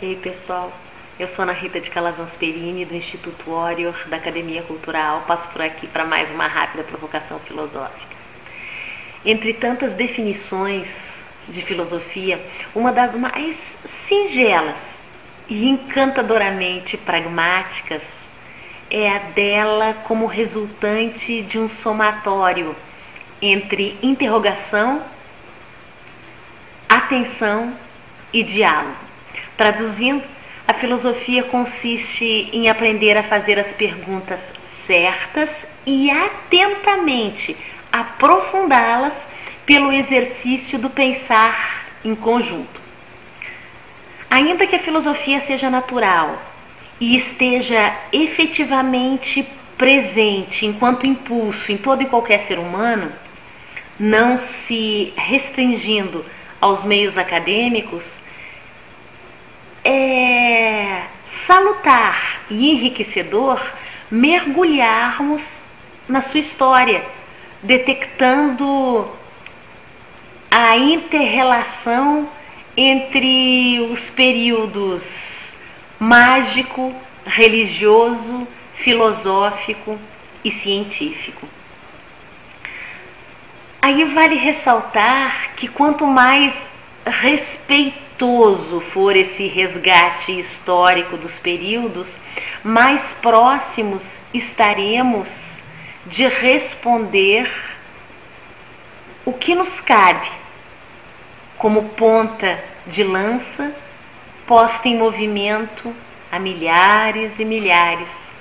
Ei pessoal, eu sou Ana Rita de Calazans Perini, do Instituto Orior, da Academia Cultural. Passo por aqui para mais uma rápida provocação filosófica. Entre tantas definições de filosofia, uma das mais singelas e encantadoramente pragmáticas é a dela como resultante de um somatório entre interrogação, atenção e diálogo. Traduzindo, a filosofia consiste em aprender a fazer as perguntas certas e atentamente aprofundá-las pelo exercício do pensar em conjunto. Ainda que a filosofia seja natural e esteja efetivamente presente enquanto impulso em todo e qualquer ser humano, não se restringindo aos meios acadêmicos, é salutar e enriquecedor mergulharmos na sua história, detectando a inter-relação entre os períodos mágico, religioso, filosófico e científico. Aí vale ressaltar que quanto mais respeitoso for esse resgate histórico dos períodos, mais próximos estaremos de responder o que nos cabe como ponta de lança posta em movimento há milhares e milhares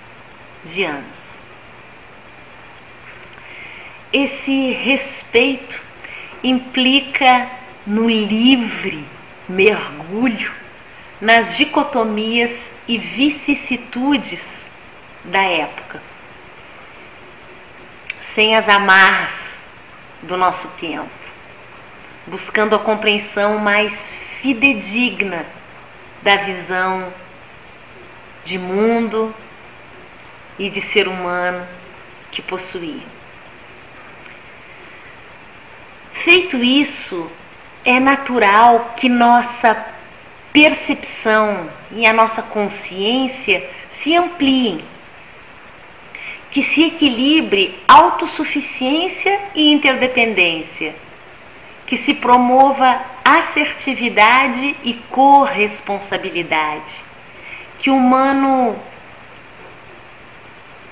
de anos. Esse respeito implica no livre mergulho nas dicotomias e vicissitudes da época, sem as amarras do nosso tempo, buscando a compreensão mais fidedigna da visão de mundo e de ser humano que possuía. Feito isso, é natural que nossa percepção e a nossa consciência se ampliem, que se equilibre autossuficiência e interdependência, que se promova assertividade e corresponsabilidade, que o humano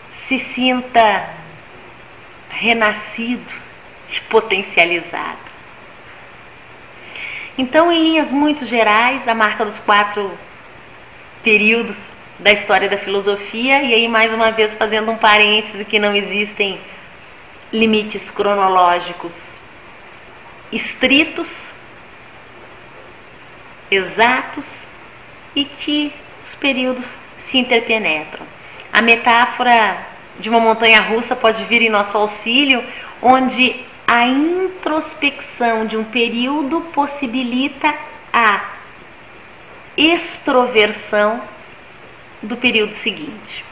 se sinta renascido e potencializado. Então, em linhas muito gerais, a marca dos 4 períodos da história da filosofia, e aí mais uma vez fazendo um parêntese que não existem limites cronológicos estritos, exatos, e que os períodos se interpenetram. A metáfora de uma montanha-russa pode vir em nosso auxílio, onde a introspecção de um período possibilita a extroversão do período seguinte.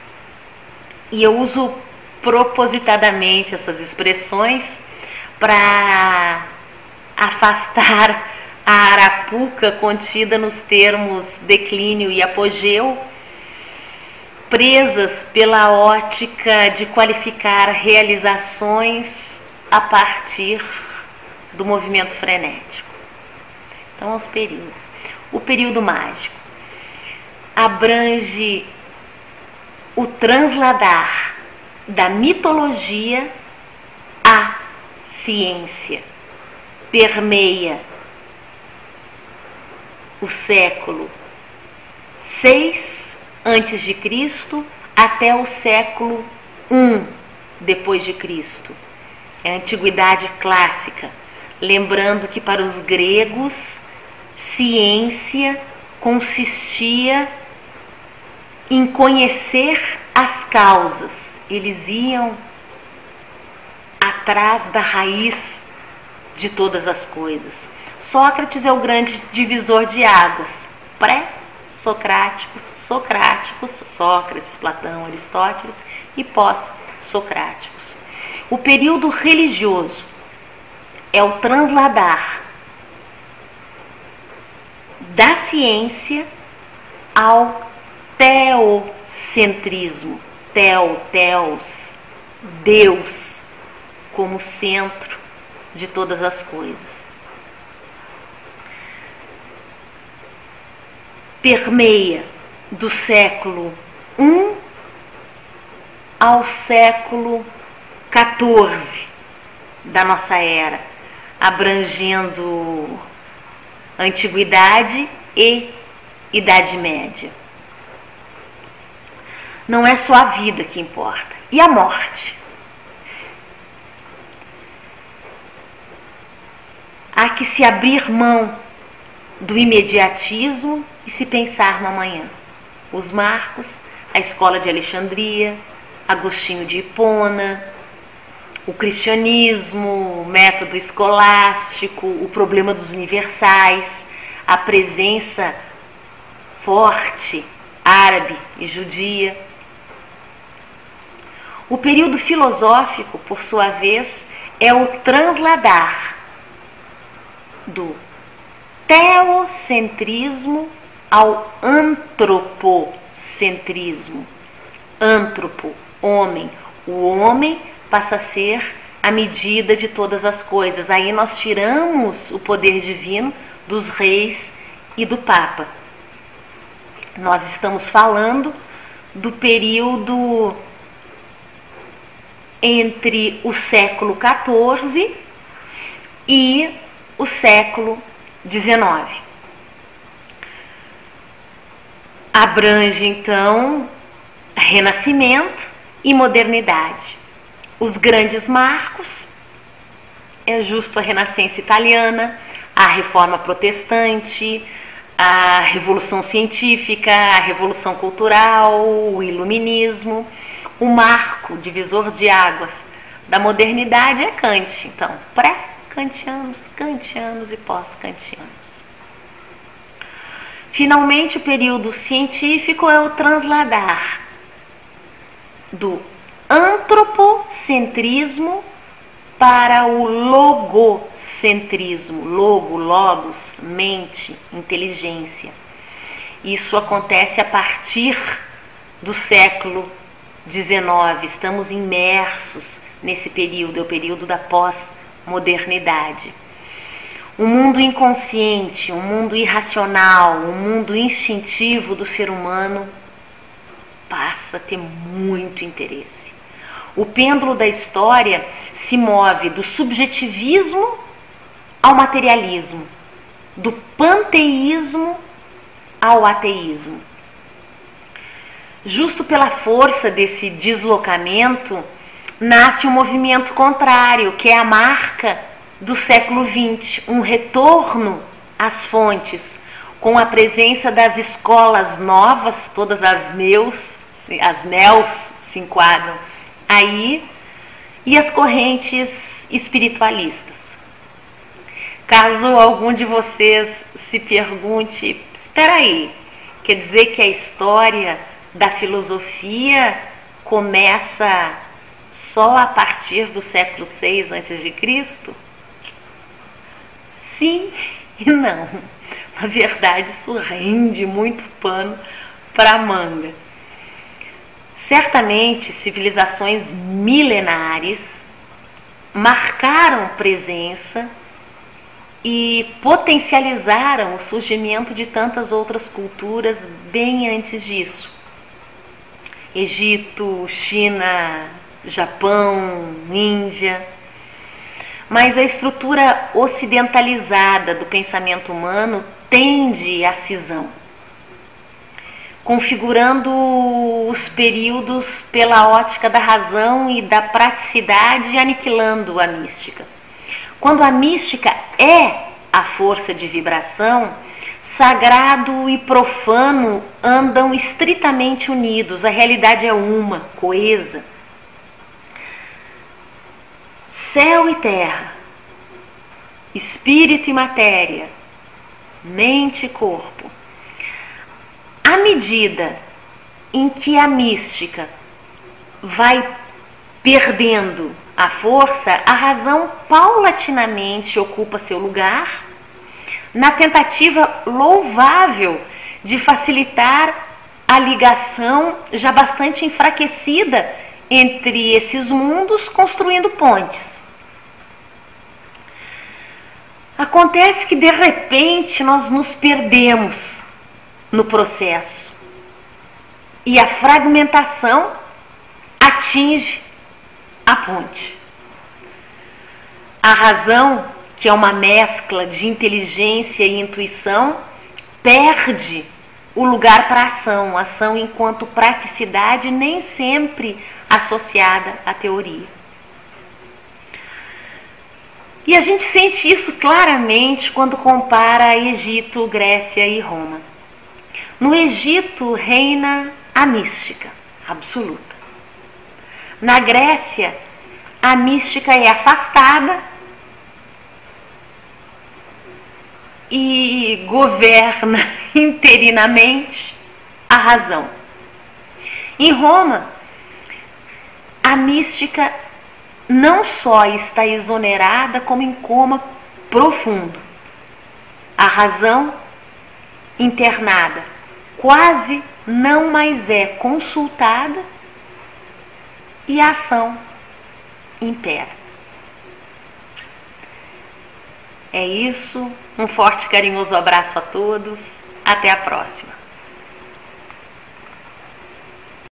E eu uso propositadamente essas expressões para afastar a arapuca contida nos termos declínio e apogeu, presas pela ótica de qualificar realizações a partir do movimento frenético. Então, aos períodos. O período mágico abrange o transladar da mitologia à ciência, permeia o século 6 antes de Cristo até o século 1 depois de Cristo. É a antiguidade clássica, lembrando que para os gregos ciência consistia em conhecer as causas. Eles iam atrás da raiz de todas as coisas. Sócrates é o grande divisor de águas, pré-socráticos, socráticos, Sócrates, Platão, Aristóteles, e pós-socráticos. O período religioso é o transladar da ciência ao teocentrismo. Theos, Deus, como centro de todas as coisas. Permeia do século I ao século XIV da nossa era, abrangendo Antiguidade e Idade Média. Não é só a vida que importa, e a morte. Há que se abrir mão do imediatismo e se pensar no amanhã. Os marcos, a escola de Alexandria, Agostinho de Hipona, o cristianismo, o método escolástico, o problema dos universais, a presença forte árabe e judia. O período filosófico, por sua vez, é o transladar do teocentrismo ao antropocentrismo. Antropo, homem. O homem passa a ser a medida de todas as coisas. Aí nós tiramos o poder divino dos reis e do Papa. Nós estamos falando do período entre o século XIV e o século XIX. Abrange, então, Renascimento e modernidade. Os grandes marcos é justo a Renascença italiana, a Reforma Protestante, a Revolução Científica, a Revolução Cultural, o Iluminismo. O marco divisor de águas da modernidade é Kant. Então, pré-kantianos, kantianos e pós-kantianos. Finalmente, o período científico é o transladar do antropocentrismo para o logocentrismo. Logo, logos, mente, inteligência. Isso acontece a partir do século XIX. Estamos imersos nesse período, é o período da pós-modernidade. O mundo inconsciente, o mundo irracional, o mundo instintivo do ser humano passa a ter muito interesse. O pêndulo da história se move do subjetivismo ao materialismo, do panteísmo ao ateísmo. Justo pela força desse deslocamento, nasce um movimento contrário, que é a marca do século XX, um retorno às fontes, com a presença das escolas novas, todas as neos se enquadram aí, e as correntes espiritualistas. Caso algum de vocês se pergunte, espera aí, quer dizer que a história da filosofia começa só a partir do século VI a.C.? Sim e não. Na verdade, isso rende muito pano para a manga. Certamente, civilizações milenares marcaram presença e potencializaram o surgimento de tantas outras culturas bem antes disso. Egito, China, Japão, Índia. Mas a estrutura ocidentalizada do pensamento humano tende à cisão, configurando os períodos pela ótica da razão e da praticidade e aniquilando a mística. Quando a mística é a força de vibração, sagrado e profano andam estritamente unidos, a realidade é uma, coesa. Céu e terra, espírito e matéria, mente e corpo. À medida em que a mística vai perdendo a força, a razão paulatinamente ocupa seu lugar, na tentativa louvável de facilitar a ligação já bastante enfraquecida entre esses mundos, construindo pontes. Acontece que de repente nós nos perdemos no processo e a fragmentação atinge a ponte. A razão, que é uma mescla de inteligência e intuição, perde o lugar para a ação enquanto praticidade nem sempre associada à teoria. E a gente sente isso claramente quando compara Egito, Grécia e Roma. No Egito reina a mística absoluta. Na Grécia, a mística é afastada e governa interinamente a razão. Em Roma, a mística não só está exonerada, como em coma profundo. A razão, internada, quase não mais é consultada e a ação impera. É isso, um forte e carinhoso abraço a todos, até a próxima.